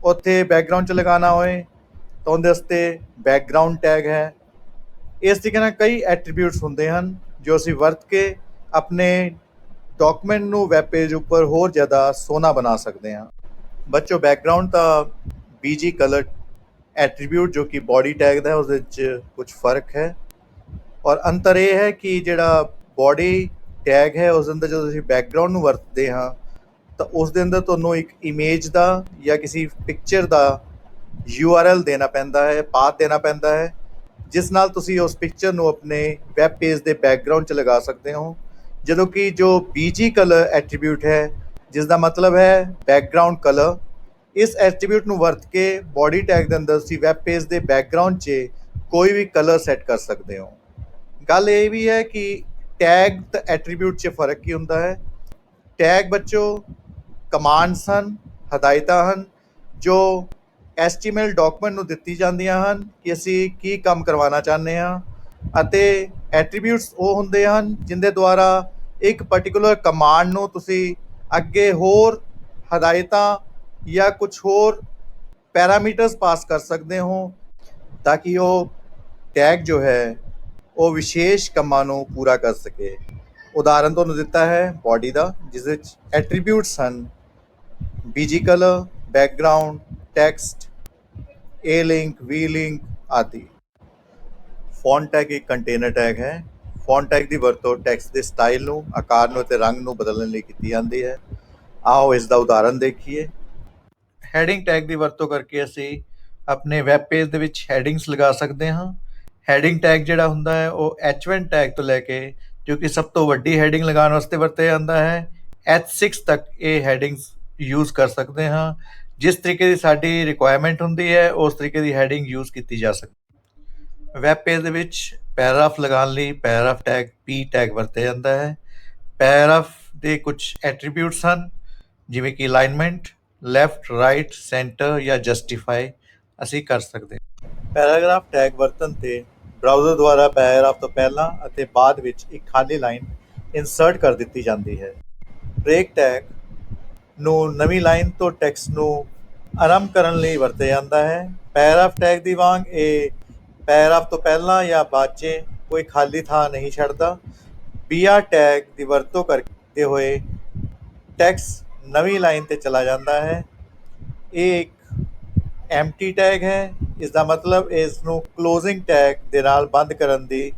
ਉੱਥੇ ਬੈਕਗਰਾਊਂਡ 'ਚ ਲਗਾਉਣਾ ਹੋਏ ਤਾਂ ਉਹਦੇ ਵਾਸਤੇ ਬੈਕਗਰਾਊਂਡ ਟੈਗ ਹੈ। ਇਸ ਤਰੀਕੇ ਨਾਲ ਕਈ ਐਟਰੀਬਿਊਟਸ ਹੁੰਦੇ ਹਨ ਜੋ ਅਸੀਂ ਵਰਤ ਕੇ ਆਪਣੇ ਡਾਕੂਮੈਂਟ ਨੂੰ ਵੈਬ ਪੇਜ ਉੱਪਰ ਹੋਰ ਜ਼ਿਆਦਾ ਸੋਹਣਾ ਬਣਾ ਸਕਦੇ ਹਾਂ। ਬੱਚੋ, ਬੈਕਗਰਾਊਂਡ ਤਾਂ BG ਕਲਰ ਐਟਰੀਬਿਊਟ ਜੋ ਕਿ ਬੋਡੀ ਟੈਗ ਦਾ ਹੈ ਉਸ ਵਿੱਚ ਕੁਝ ਫਰਕ ਹੈ। ਔਰ ਅੰਤਰ ਇਹ ਹੈ ਕਿ ਜਿਹੜਾ ਬੋਡੀ ਟੈਗ ਹੈ ਉਸ ਅੰਦਰ ਜਦੋਂ ਅਸੀਂ ਬੈਕਗਰਾਊਂਡ ਨੂੰ ਵਰਤਦੇ ਹਾਂ ਤਾਂ ਉਸ ਦੇ ਅੰਦਰ ਤੁਹਾਨੂੰ ਇੱਕ ਇਮੇਜ ਦਾ ਜਾਂ ਕਿਸੇ ਪਿਕਚਰ ਦਾ URL ਦੇਣਾ ਪੈਂਦਾ ਹੈ, ਪਾਥ ਦੇਣਾ ਪੈਂਦਾ ਹੈ, ਜਿਸ ਨਾਲ ਤੁਸੀਂ ਉਸ ਪਿਕਚਰ ਨੂੰ ਆਪਣੇ ਵੈਬ ਪੇਜ ਦੇ ਬੈਕਗਰਾਊਂਡ 'ਚ ਲਗਾ ਸਕਦੇ ਹੋ। ਜਦੋਂ ਕਿ ਜੋ BG ਕਲਰ ਐਟਰੀਬਿਊਟ ਹੈ, ਜਿਸ ਦਾ ਮਤਲਬ ਹੈ ਬੈਕਗਰਾਊਂਡ ਕਲਰ, ਇਸ ਐਟਰੀਬਿਊਟ ਨੂੰ ਵਰਤ ਕੇ ਬੋਡੀ ਟੈਗ ਦੇ ਅੰਦਰ ਤੁਸੀਂ ਵੈਬ ਪੇਜ ਦੇ ਬੈਕਗਰਾਊਂਡ 'ਚ ਕੋਈ ਵੀ ਕਲਰ ਸੈੱਟ ਕਰ ਸਕਦੇ ਹੋ। ਗੱਲ ਇਹ ਵੀ ਹੈ ਕਿ ਟੈਗ ਤੇ ਐਟਰੀਬਿਊਟ 'ਚ ਫਰਕ ਕੀ ਹੁੰਦਾ ਹੈ। ਟੈਗ ਬੱਚੋ ਕਮਾਂਡਸ ਹਨ, ਹਦਾਇਤਾਂ ਹਨ ਜੋ HTML ਡਾਕੂਮੈਂਟ ਨੂੰ ਦਿੱਤੀ ਜਾਂਦੀਆਂ ਹਨ ਕਿ ਅਸੀਂ ਕੀ ਕੰਮ ਕਰਵਾਉਣਾ ਚਾਹੁੰਦੇ ਹਾਂ। ਅਤੇ ਐਟਰੀਬਿਊਟਸ ਉਹ ਹੁੰਦੇ ਹਨ ਜਿਨ੍ਹਾਂ ਦੇ ਦੁਆਰਾ ਇੱਕ ਪਾਰਟਿਕੂਲਰ ਕਮਾਂਡ ਨੂੰ ਤੁਸੀਂ ਅੱਗੇ ਹੋਰ ਹਦਾਇਤਾਂ ਜਾਂ ਕੁਝ ਹੋਰ ਪੈਰਾਮੀਟਰਸ ਪਾਸ ਕਰ ਸਕਦੇ ਹੋ ਤਾਂ ਕਿ ਉਹ ਟੈਗ ਜੋ ਹੈ ਉਹ ਵਿਸ਼ੇਸ਼ ਕੰਮਾਂ ਨੂੰ ਪੂਰਾ ਕਰ ਸਕੇ। ਉਦਾਹਰਨ ਤੁਹਾਨੂੰ ਦਿੱਤਾ ਹੈ ਬੋਡੀ ਦਾ, ਜਿਸ ਵਿੱਚ ਐਟਰੀਬਿਊਟਸ ਹਨ BG ਕਲਰ, ਬੈਕਗਰਾਊਂਡ, ਟੈਕਸਟ, A-ਲਿੰਕ, V-ਲਿੰਕ ਆਦਿ। ਫੌਂਟ ਟੈਗ ਇੱਕ ਕੰਟੇਨਰ ਟੈਗ ਹੈ। ਫੌਂਟ ਟੈਗ ਦੀ ਵਰਤੋਂ ਟੈਕਸਟ ਦੇ ਸਟਾਈਲ ਨੂੰ, ਆਕਾਰ ਨੂੰ ਅਤੇ ਰੰਗ ਨੂੰ ਬਦਲਣ ਲਈ ਕੀਤੀ ਜਾਂਦੀ ਹੈ। ਆਓ ਇਸ ਦਾ ਉਦਾਹਰਨ ਦੇਖੀਏ। ਹੈਡਿੰਗ ਟੈਗ ਦੀ ਵਰਤੋਂ ਕਰਕੇ ਅਸੀਂ ਆਪਣੇ ਵੈਬ ਪੇਜ ਦੇ ਵਿੱਚ ਹੈਡਿੰਗਸ ਲਗਾ ਸਕਦੇ ਹਾਂ। ਹੈਡਿੰਗ ਟੈਗ ਜਿਹੜਾ ਹੁੰਦਾ ਹੈ ਉਹ H1 ਟੈਗ ਤੋਂ ਲੈ ਕੇ, ਜੋ ਕਿ ਸਭ ਤੋਂ ਵੱਡੀ ਹੈਡਿੰਗ ਲਗਾਉਣ ਵਾਸਤੇ ਵਰਤਿਆ ਜਾਂਦਾ ਹੈ, H6 ਤੱਕ ਇਹ ਹੈਡਿੰਗਸ ਯੂਜ਼ ਕਰ ਸਕਦੇ ਹਾਂ। ਜਿਸ ਤਰੀਕੇ ਦੀ ਸਾਡੀ ਰਿਕੁਆਇਰਮੈਂਟ ਹੁੰਦੀ ਹੈ ਉਸ ਤਰੀਕੇ ਦੀ ਹੈਡਿੰਗ ਯੂਜ਼ ਕੀਤੀ ਜਾ ਸਕਦੀ। ਵੈਬ ਪੇਜ ਦੇ ਵਿੱਚ ਪੈਰਾਗ੍ਰਾਫ ਲਗਾਉਣ ਲਈ ਪੈਰਾਗ੍ਰਾਫ ਟੈਗ P ਟੈਗ ਵਰਤਿਆ ਜਾਂਦਾ ਹੈ। ਪੈਰਾਗ੍ਰਾਫ ਦੇ ਕੁਝ ਐਟਰੀਬਿਊਟਸ ਹਨ ਜਿਵੇਂ ਕਿ ਅਲਾਈਨਮੈਂਟ, ਲੈਫਟ, ਰਾਈਟ, ਸੈਂਟਰ ਜਾਂ ਜਸਟੀਫਾਈ ਅਸੀਂ ਕਰ ਸਕਦੇ ਹਾਂ। ਪੈਰਾਗ੍ਰਾਫ ਟੈਗ ਵਰਤਣ ਤੇ ਬਰਾਊਜ਼ਰ ਦੁਆਰਾ ਪੈਰਾਗ੍ਰਾਫ ਤੋਂ ਪਹਿਲਾਂ ਅਤੇ ਬਾਅਦ ਵਿੱਚ ਇੱਕ ਖਾਲੀ ਲਾਈਨ ਇਨਸਰਟ ਕਰ ਦਿੱਤੀ ਜਾਂਦੀ ਹੈ। ਬ੍ਰੇਕ ਟੈਗ ਨੂੰ ਨਵੀਂ ਲਾਈਨ ਤੋਂ ਟੈਕਸਟ ਨੂੰ ਆਰੰਭ ਕਰਨ ਲਈ ਵਰਤਿਆ ਜਾਂਦਾ ਹੈ। ਪੈਰਾਗ੍ਰਾਫ ਟੈਗ ਦੀ ਵਾਂਗ ਇਹ ਪੈਰਾਗ੍ਰਾਫ ਤੋਂ ਪਹਿਲਾਂ ਜਾਂ ਬਾਅਦ 'ਚ ਕੋਈ ਖਾਲੀ ਥਾਂ ਨਹੀਂ ਛੱਡਦਾ। BR ਟੈਗ ਦੀ ਵਰਤੋਂ ਕਰਦੇ ਹੋਏ ਟੈਕਸਟ ਨਵੀਂ ਲਾਈਨ ਤੇ ਚਲਾ ਜਾਂਦਾ ਹੈ। ਇਹ ਇੱਕ ਐਮਟੀ ਟੈਗ ਹੈ। ਇਸ ਦਾ ਮਤਲਬ ਇਸ ਨੂੰ ਕਲੋਜ਼ਿੰਗ ਟੈਗ ਦੇ ਨਾਲ ਬੰਦ ਕਰਨ ਦੀ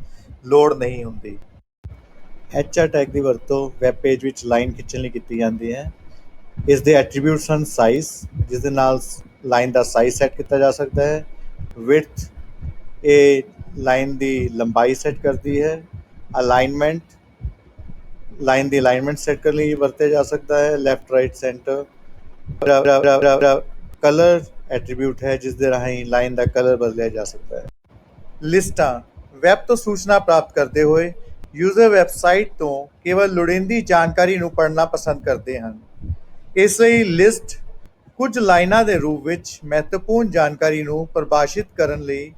ਲੋੜ ਨਹੀਂ ਹੁੰਦੀ। HR ਟੈਗ ਦੀ ਵਰਤੋਂ ਵੈਬ ਪੇਜ ਵਿੱਚ ਲਾਈਨ ਖਿੱਚਣ ਲਈ ਕੀਤੀ ਜਾਂਦੀ ਹੈ। ਇਸ ਦੇ ਐਟਰੀਬਿਊਟਸ ਹਨ ਸਾਈਜ਼, ਜਿਸ ਦੇ ਨਾਲ ਲਾਈਨ ਦਾ ਸਾਈਜ਼ ਸੈੱਟ ਕੀਤਾ ਜਾ ਸਕਦਾ ਹੈ। ਵਿਡਥ, ਇਹ ਲਾਈਨ ਦੀ ਲੰਬਾਈ ਸੈੱਟ ਕਰਦੀ ਹੈ। ਅਲਾਈਨਮੈਂਟ, ਲਾਈਨ ਦੀ ਅਲਾਈਨਮੈਂਟ ਸੈੱਟ ਕਰਨ ਲਈ ਵਰਤਿਆ ਜਾ ਸਕਦਾ ਹੈ। Left, right, centre. Colour attribute ਹੈ, ਜਿਸ ਦੇ ਰਾਹੀਂ ਲਾਈਨ ਦਾ ਕਲਰ ਬਦਲਿਆ ਜਾ ਸਕਦਾ ਹੈ। ਲਿਸਟਾਂ, ਵੈਬ ਤੋਂ ਸੂਚਨਾ ਪ੍ਰਾਪਤ ਕਰਦੇ ਹੋਏ ਯੂਜ਼ਰ ਵੈਬਸਾਈਟ ਤੋਂ ਕੇਵਲ ਲੋੜੀਂਦੀ ਜਾਣਕਾਰੀ ਨੂੰ ਪੜ੍ਹਨਾ ਪਸੰਦ ਕਰਦੇ ਹਨ। ਇਸ ਲਈ ਲਿਸਟ ਕੁਝ ਲਾਈਨਾਂ ਦੇ ਰੂਪ ਵਿੱਚ ਮਹੱਤਵਪੂਰਨ ਜਾਣਕਾਰੀ ਨੂੰ ਪਰਿਭਾਸ਼ਿਤ ਕਰਨ ਲਈ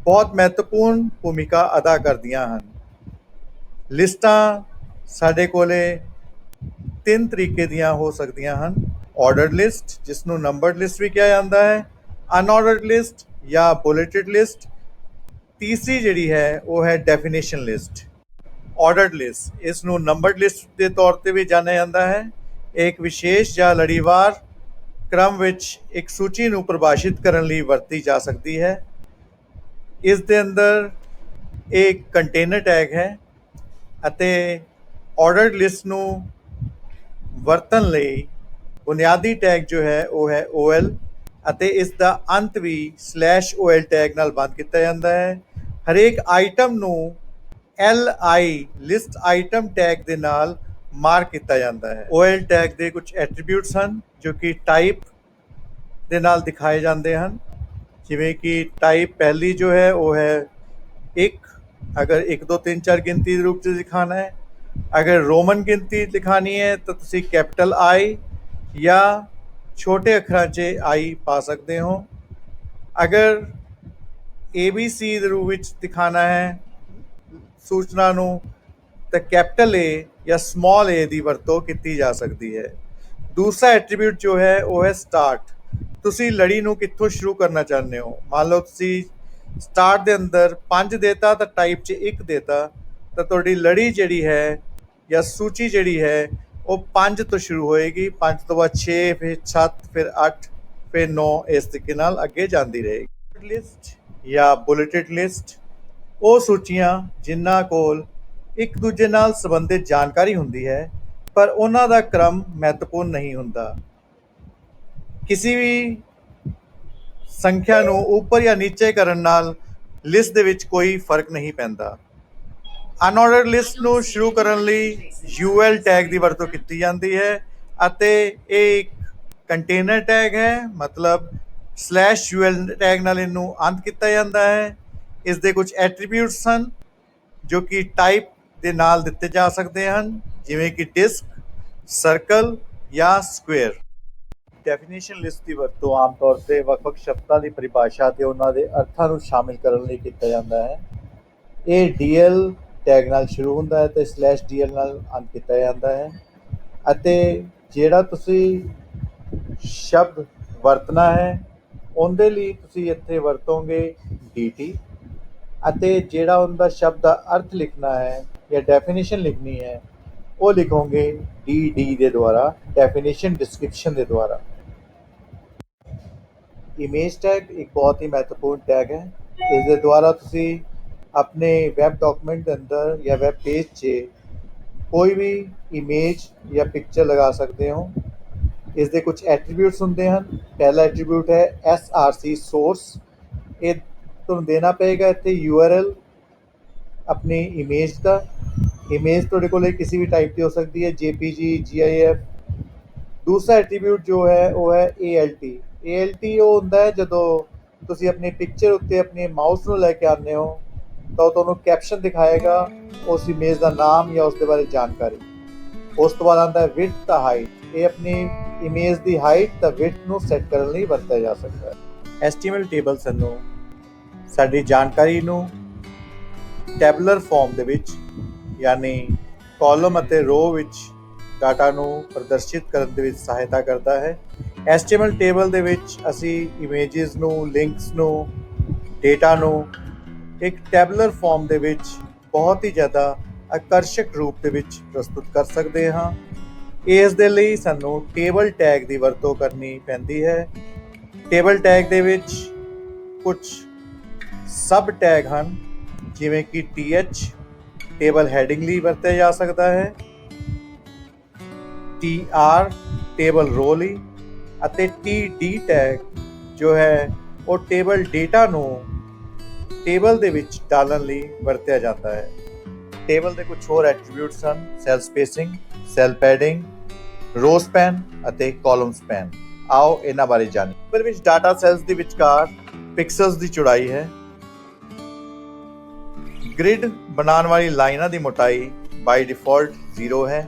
ਬਹੁਤ ਮਹੱਤਵਪੂਰਨ ਭੂਮਿਕਾ ਅਦਾ ਕਰਦੀਆਂ ਹਨ। ਲਿਸਟਾਂ ਸਾਡੇ ਕੋਲੇ 3 ਤਰੀਕੇ ਦੀਆਂ ਹੋ ਸਕਦੀਆਂ ਹਨ। ਆਰਡਰਡ ਲਿਸਟ, ਜਿਸ ਨੂੰ ਨੰਬਰਡ ਲਿਸਟ ਵੀ ਕਿਹਾ ਜਾਂਦਾ ਹੈ। ਅਨਆਰਡਰਡ ਲਿਸਟ ਜਾਂ ਬੁਲੇਟਡ ਲਿਸਟ। ਤੀਸਰੀ ਜਿਹੜੀ ਹੈ ਉਹ ਹੈ ਡੈਫੀਨੇਸ਼ਨ ਲਿਸਟ। ਆਰਡਰਡ ਲਿਸਟ, ਇਸ ਨੂੰ ਨੰਬਰਡ ਲਿਸਟ ਦੇ ਤੌਰ ਤੇ ਵੀ ਜਾਣਿਆ ਜਾਂਦਾ ਹੈ। ਇਹ ਇੱਕ ਵਿਸ਼ੇਸ਼ ਜਾਂ ਲੜੀਵਾਰ ਕ੍ਰਮ ਵਿੱਚ ਇੱਕ ਸੂਚੀ ਨੂੰ ਪਰਿਭਾਸ਼ਿਤ ਕਰਨ ਲਈ ਵਰਤੀ ਜਾ ਸਕਦੀ ਹੈ। ਇਸ ਦੇ ਅੰਦਰ ਇੱਕ ਕੰਟੇਨਰ ਟੈਗ ਹੈ ਅਤੇ ਆਰਡਰਡ ਲਿਸਟ ਨੂੰ ਵਰਤਣ ਲਈ ਬੁਨਿਆਦੀ ਟੈਗ ਜੋ ਹੈ ਉਹ ਹੈ OL ਅਤੇ ਇਸ ਦਾ ਅੰਤ ਵੀ /OL ਟੈਗ ਨਾਲ ਬੰਦ ਕੀਤਾ ਜਾਂਦਾ ਹੈ। ਹਰੇਕ ਆਈਟਮ ਨੂੰ LI ਲਿਸਟ ਆਈਟਮ ਟੈਗ ਦੇ ਨਾਲ ਮਾਰਕ ਕੀਤਾ ਜਾਂਦਾ ਹੈ। OL ਟੈਗ ਦੇ ਕੁਝ ਐਟਰੀਬਿਊਟਸ ਹਨ ਜੋ ਕਿ ਟਾਈਪ ਦੇ ਨਾਲ ਦਿਖਾਏ ਜਾਂਦੇ ਹਨ। ਜਿਵੇਂ ਕਿ ਟਾਈਪ ਪਹਿਲੀ ਜੋ ਹੈ ਉਹ ਹੈ 1, ਅਗਰ 1 2 3 4 ਗਿਣਤੀ ਦੇ ਰੂਪ 'ਚ ਦਿਖਾਣਾ ਹੈ। ਅਗਰ ਰੋਮਨ ਗਿਣਤੀ ਦਿਖਾਣੀ ਹੈ ਤਾਂ ਤੁਸੀਂ ਕੈਪੀਟਲ I ਜਾਂ ਛੋਟੇ ਅੱਖਰਾਂ 'ਚ I ਪਾ ਸਕਦੇ ਹੋ। ਅਗਰ ABC ਦੇ ਰੂਪ ਵਿੱਚ ਦਿਖਾਣਾ ਹੈ ਸੂਚਨਾ ਨੂੰ ਤਾਂ ਕੈਪੀਟਲ A ਜਾਂ ਸਮਾਲ a ਦੀ ਵਰਤੋਂ ਕੀਤੀ ਜਾ ਸਕਦੀ ਹੈ। ਦੂਸਰਾ ਐਟਰੀਬਿਊਟ ਜੋ ਹੈ ਉਹ ਹੈ ਸਟਾਰਟ। ਤੁਸੀਂ ਲੜੀ ਨੂੰ ਕਿੱਥੋਂ ਸ਼ੁਰੂ ਕਰਨਾ ਚਾਹੁੰਦੇ ਹੋ। ਮੰਨ ਲਓ ਤੁਸੀਂ ਸਟਾਰਟ ਦੇ ਅੰਦਰ 5 ਦੇਤਾ ਤਾਂ ਟਾਈਪ 'ਚ 1 ਦੇਤਾ ਤਾਂ ਤੁਹਾਡੀ ਲੜੀ ਜਿਹੜੀ ਹੈ ਜਾਂ ਸੂਚੀ ਜਿਹੜੀ ਹੈ ਉਹ 5 ਤੋਂ ਸ਼ੁਰੂ ਹੋਏਗੀ। 5 ਤੋਂ ਬਾਅਦ 6, ਫਿਰ 7, ਫਿਰ 8, ਫਿਰ 9, ਇਸ ਤਰੀਕੇ ਨਾਲ ਅੱਗੇ ਜਾਂਦੀ ਰਹੇਗੀ। ਲਿਸਟ ਜਾਂ ਬੁਲੇਟਡ ਲਿਸਟ ਉਹ ਸੂਚੀਆਂ ਜਿਨ੍ਹਾਂ ਕੋਲ ਇੱਕ ਦੂਜੇ ਨਾਲ ਸੰਬੰਧਿਤ ਜਾਣਕਾਰੀ ਹੁੰਦੀ ਹੈ ਪਰ ਉਹਨਾਂ ਦਾ ਕ੍ਰਮ ਮਹੱਤਵਪੂਰਨ ਨਹੀਂ ਹੁੰਦਾ। ਕਿਸੇ ਵੀ ਸੰਖਿਆ ਨੂੰ ਉੱਪਰ ਜਾਂ ਨੀਚੇ ਕਰਨ ਨਾਲ ਲਿਸਟ ਦੇ ਵਿੱਚ ਕੋਈ ਫਰਕ ਨਹੀਂ ਪੈਂਦਾ। ਅਨਆਰਡਰਡ ਲਿਸਟ ਨੂੰ ਸ਼ੁਰੂ ਕਰਨ ਲਈ UL ਟੈਗ ਦੀ ਵਰਤੋਂ ਕੀਤੀ ਜਾਂਦੀ ਹੈ ਅਤੇ ਇਹ ਇੱਕ ਕੰਟੇਨਰ ਟੈਗ ਹੈ, ਮਤਲਬ /UL ਟੈਗ ਨਾਲ ਇਹਨੂੰ ਅੰਤ ਕੀਤਾ ਜਾਂਦਾ ਹੈ। ਇਸ ਦੇ ਕੁਝ ਐਟਰੀਬਿਊਟਸ ਹਨ ਜੋ ਕਿ ਟਾਈਪ ਦੇ ਨਾਲ ਦਿੱਤੇ ਜਾ ਸਕਦੇ ਹਨ, ਜਿਵੇਂ ਕਿ ਡਿਸਕ, ਸਰਕਲ ਜਾਂ ਸਕੁਏਅਰ। ਡੈਫੀਨੇਸ਼ਨ ਲਿਸਟ ਦੀ ਵਰਤੋਂ ਆਮ ਤੌਰ ਤੇ ਵੱਖ-ਵੱਖ ਸ਼ਬਦਾਂ ਦੀ ਪਰਿਭਾਸ਼ਾ ਤੇ ਉਹਨਾਂ ਦੇ ਅਰਥਾਂ ਨੂੰ ਸ਼ਾਮਿਲ ਕਰਨ ਲਈ ਕੀਤਾ ਜਾਂਦਾ ਹੈ। ਇਹ DL ਟੈਗ ਨਾਲ ਸ਼ੁਰੂ ਹੁੰਦਾ ਹੈ ਤੇ /DL ਨਾਲ ਅੰਤ ਕੀਤਾ ਜਾਂਦਾ ਹੈ ਅਤੇ ਜਿਹੜਾ ਤੁਸੀਂ ਸ਼ਬਦ ਵਰਤਣਾ ਹੈ ਉਹਦੇ ਲਈ ਤੁਸੀਂ ਇੱਥੇ ਵਰਤੋਗੇ DT ਅਤੇ ਜਿਹੜਾ ਉਹਦਾ ਸ਼ਬਦ ਦਾ ਅਰਥ ਲਿਖਣਾ ਹੈ ਜਾਂ ਡੈਫੀਨੇਸ਼ਨ ਲਿਖਣੀ ਹੈ ਉਹ ਲਿਖੋਗੇ DD ਦੇ ਦੁਆਰਾ, ਡੈਫੀਨੇਸ਼ਨ ਡਿਸਕ੍ਰਿਪਸ਼ਨ ਦੇ ਦੁਆਰਾ। ਇਮੇਜ ਟੈਗ ਇੱਕ ਬਹੁਤ ਹੀ ਮਹੱਤਵਪੂਰਨ ਟੈਗ ਹੈ। ਇਸ ਦੇ ਦੁਆਰਾ ਤੁਸੀਂ ਆਪਣੇ ਵੈਬ ਡਾਕੂਮੈਂਟ ਦੇ ਅੰਦਰ ਜਾਂ ਵੈਬ ਪੇਜ 'ਚ ਕੋਈ ਵੀ ਇਮੇਜ ਜਾਂ ਪਿਕਚਰ ਲਗਾ ਸਕਦੇ ਹੋ। ਇਸ ਦੇ ਕੁਝ ਐਟਰੀਬਿਊਟਸ ਹੁੰਦੇ ਹਨ। ਪਹਿਲਾ ਐਟਰੀਬਿਊਟ ਹੈ SRC ਸੋਰਸ। ਇਹ ਤੁਹਾਨੂੰ ਦੇਣਾ ਪਏਗਾ ਇੱਥੇ URL ਆਪਣੀ ਇਮੇਜ ਦਾ। ਇਮੇਜ ਤੁਹਾਡੇ ਕੋਲ ਕਿਸੇ ਵੀ ਟਾਈਪ ਦੀ ਹੋ ਸਕਦੀ ਹੈ, JPG, GIF। ਦੂਸਰਾ ਐਟਰੀਬਿਊਟ ਜੋ ਹੈ ਉਹ ਹੈ ALT ਉਹ ਹੁੰਦਾ ਹੈ ਜਦੋਂ ਤੁਸੀਂ ਆਪਣੀ ਪਿਕਚਰ ਉੱਤੇ ਆਪਣੇ ਮਾਊਸ ਨੂੰ ਲੈ ਕੇ ਆਉਂਦੇ ਹੋ ਤਾਂ ਉਹ ਤੁਹਾਨੂੰ ਕੈਪਸ਼ਨ ਦਿਖਾਏਗਾ ਉਸ ਇਮੇਜ ਦਾ ਨਾਮ ਜਾਂ ਉਸ ਦੇ ਬਾਰੇ ਜਾਣਕਾਰੀ। ਉਸ ਤੋਂ ਬਾਅਦ ਆਉਂਦਾ ਹੈ ਵਿਡਥ ਤਾਂ ਹਾਈਟ। ਇਹ ਆਪਣੀ ਇਮੇਜ ਦੀ ਹਾਈਟ ਤਾਂ ਵਿਡਥ ਨੂੰ ਸੈੱਟ ਕਰਨ ਲਈ ਵਰਤਿਆ ਜਾ ਸਕਦਾ ਹੈ। HTML ਟੇਬਲ ਸਾਨੂੰ ਸਾਡੀ ਜਾਣਕਾਰੀ ਨੂੰ ਟੈਬੂਲਰ ਫਾਰਮ ਦੇ ਵਿੱਚ ਯਾਨੀ ਕਾਲਮ ਅਤੇ ਰੋ ਵਿੱਚ ਡਾਟਾ ਨੂੰ ਪ੍ਰਦਰਸ਼ਿਤ ਕਰਨ ਦੇ ਵਿੱਚ ਸਹਾਇਤਾ ਕਰਦਾ ਹੈ। HTML ਟੇਬਲ ਦੇ ਵਿੱਚ ਅਸੀਂ ਇਮੇजेस ਨੂੰ, ਲਿੰਕਸ ਨੂੰ, ਡੇਟਾ ਨੂੰ ਇੱਕ ਟੈਬੂਲਰ ਫਾਰਮ ਦੇ ਵਿੱਚ ਬਹੁਤ ਹੀ ਜ਼ਿਆਦਾ ਆਕਰਸ਼ਕ ਰੂਪ ਦੇ ਵਿੱਚ ਪ੍ਰਸਤੁਤ ਕਰ ਸਕਦੇ ਹਾਂ। ਇਸ ਦੇ ਲਈ ਸਾਨੂੰ ਟੇਬਲ ਟੈਗ ਦੀ ਵਰਤੋਂ ਕਰਨੀ ਪੈਂਦੀ ਹੈ। ਟੇਬਲ ਟੈਗ ਦੇ ਵਿੱਚ ਕੁਝ ਸਬ ਟੈਗ ਹਨ, ਜਿਵੇਂ ਕਿ TH ਟੇਬਲ ਹੈਡਿੰਗ ਲਈ ਵਰਤਿਆ ਜਾ ਸਕਦਾ ਹੈ, TR ਟੇਬਲ ਰੋ ਲਈ ਅਤੇ TD ਟੈਗ ਜੋ ਹੈ ਉਹ ਟੇਬਲ ਡੇਟਾ ਨੂੰ ਟੇਬਲ ਦੇ ਵਿੱਚ ਡਾਲਣ ਲਈ ਵਰਤਿਆ ਜਾਂਦਾ ਹੈ। ਟੇਬਲ ਦੇ ਕੁਝ ਹੋਰ ਐਟਰੀਬਿਊਟਸ ਹਨ: ਸੈੱਲ ਸਪੇਸਿੰਗ, ਸੈੱਲ ਪੈਡਿੰਗ, ਰੋ ਸਪੈਨ ਅਤੇ ਕਾਲਮ ਸਪੈਨ। ਆਓ ਇਹਨਾਂ ਬਾਰੇ ਜਾਣੀਏ। ਟੇਬਲ ਵਿੱਚ ਡਾਟਾ ਸੈੱਲਸ ਦੇ ਵਿਚਕਾਰ ਪਿਕਸਲਸ ਦੀ ਚੌੜਾਈ ਹੈ। ਗ੍ਰਿਡ ਬਣਾਉਣ ਵਾਲੀ ਲਾਈਨਾਂ ਦੀ ਮੋਟਾਈ ਬਾਈ ਡਿਫਾਲਟ 0 ਹੈ।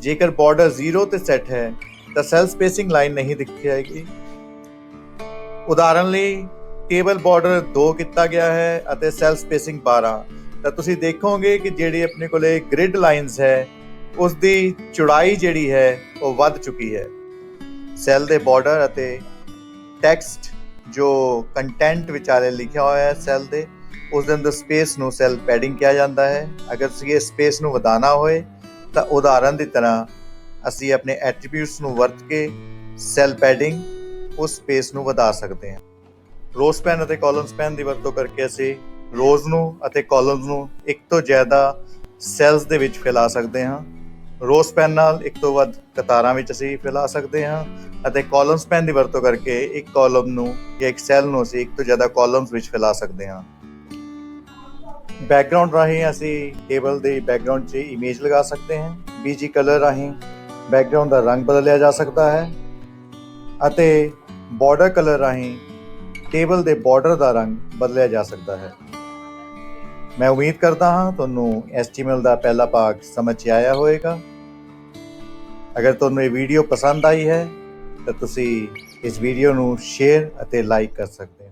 ਜੇਕਰ ਬਾਰਡਰ 0 ਤੇ ਸੈੱਟ ਹੈ ਤਾਂ ਸੈੱਲ ਸਪੇਸਿੰਗ ਲਾਈਨ ਨਹੀਂ ਦਿਖੇਗੀ। ਉਦਾਹਰਨ ਲਈ ਟੇਬਲ ਬਾਰਡਰ 2 ਕੀਤਾ ਗਿਆ ਹੈ ਅਤੇ ਸੈੱਲ ਸਪੇਸਿੰਗ 12, ਤਾਂ ਤੁਸੀਂ ਦੇਖੋਗੇ ਕਿ ਜਿਹੜੀ ਆਪਣੇ ਕੋਲੇ ਗ੍ਰਿਡ ਲਾਈਨਸ ਹੈ ਉਸ ਦੀ ਚੌੜਾਈ ਜਿਹੜੀ ਹੈ ਉਹ ਵੱਧ ਚੁੱਕੀ ਹੈ। ਸੈੱਲ ਦੇ ਬਾਰਡਰ ਅਤੇ ਟੈਕਸਟ ਜੋ ਕੰਟੈਂਟ ਵਿਚਾਲੇ ਲਿਖਿਆ ਹੋਇਆ ਹੈ ਸੈੱਲ ਦੇ, ਉਸ ਦੇ ਅੰਦਰ ਸਪੇਸ ਨੂੰ ਸੈੱਲ ਪੈਡਿੰਗ ਕਿਹਾ ਜਾਂਦਾ ਹੈ। ਅਗਰ ਤੁਸੀਂ ਇਹ ਸਪੇਸ ਨੂੰ ਵਧਾਉਣਾ ਹੋਏ ਤਾਂ ਉਦਾਹਰਨ ਦੀ ਤਰ੍ਹਾਂ ਅਸੀਂ ਆਪਣੇ ਐਟਰੀਬਿਊਟਸ ਨੂੰ ਵਰਤ ਕੇ ਸੈੱਲ ਪੈਡਿੰਗ ਉਸ ਸਪੇਸ ਨੂੰ ਵਧਾ ਸਕਦੇ ਹਾਂ। ਰੋ ਸਪੈਨ ਅਤੇ ਕਾਲਮ ਸਪੈਨ ਦੀ ਵਰਤੋਂ ਕਰਕੇ ਅਸੀਂ ਰੋਜ਼ ਨੂੰ ਅਤੇ ਕਾਲਮਸ ਨੂੰ ਇੱਕ ਤੋਂ ਜ਼ਿਆਦਾ ਸੈੱਲਸ ਦੇ ਵਿੱਚ ਫੈਲਾ ਸਕਦੇ ਹਾਂ। ਰੋ ਸਪੈਨ ਨਾਲ ਇੱਕ ਤੋਂ ਵੱਧ ਕਤਾਰਾਂ ਵਿੱਚ ਅਸੀਂ ਫੈਲਾ ਸਕਦੇ ਹਾਂ ਅਤੇ ਕਾਲਮ ਸਪੈਨ ਦੀ ਵਰਤੋਂ ਕਰਕੇ ਇੱਕ ਕਾਲਮ ਨੂੰ ਜਾਂ ਇੱਕ ਸੈੱਲ ਨੂੰ ਅਸੀਂ ਇੱਕ ਤੋਂ ਜ਼ਿਆਦਾ ਕਾਲਮਸ ਵਿੱਚ ਫੈਲਾ ਸਕਦੇ ਹਾਂ। ਬੈਕਗਰਾਉਂਡ ਰਾਹੀਂ ਅਸੀਂ ਟੇਬਲ ਦੇ ਬੈਕਗਰਾਉਂਡ 'ਚ ਇਮੇਜ ਲਗਾ ਸਕਦੇ ਹਾਂ। BG ਕਲਰ ਰਾਹੀਂ ਬੈਕਗਰਾਉਂਡ ਦਾ ਰੰਗ ਬਦਲਿਆ ਜਾ ਸਕਦਾ ਹੈ ਅਤੇ ਬਾਰਡਰ ਕਲਰ ਰਾਹੀਂ ਟੇਬਲ ਦੇ ਬਾਰਡਰ ਦਾ ਰੰਗ ਬਦਲਿਆ ਜਾ ਸਕਦਾ ਹੈ। ਮੈਂ ਉਮੀਦ ਕਰਦਾ ਹਾਂ ਤੁਹਾਨੂੰ HTML ਦਾ ਪਹਿਲਾ ਭਾਗ ਸਮਝ 'ਚ ਆਇਆ ਹੋਵੇਗਾ। ਅਗਰ ਤੁਹਾਨੂੰ ਇਹ ਵੀਡੀਓ ਪਸੰਦ ਆਈ ਹੈ ਤਾਂ ਤੁਸੀਂ ਇਸ ਵੀਡੀਓ ਨੂੰ ਸ਼ੇਅਰ ਅਤੇ ਲਾਈਕ ਕਰ ਸਕਦੇ ਹੋ।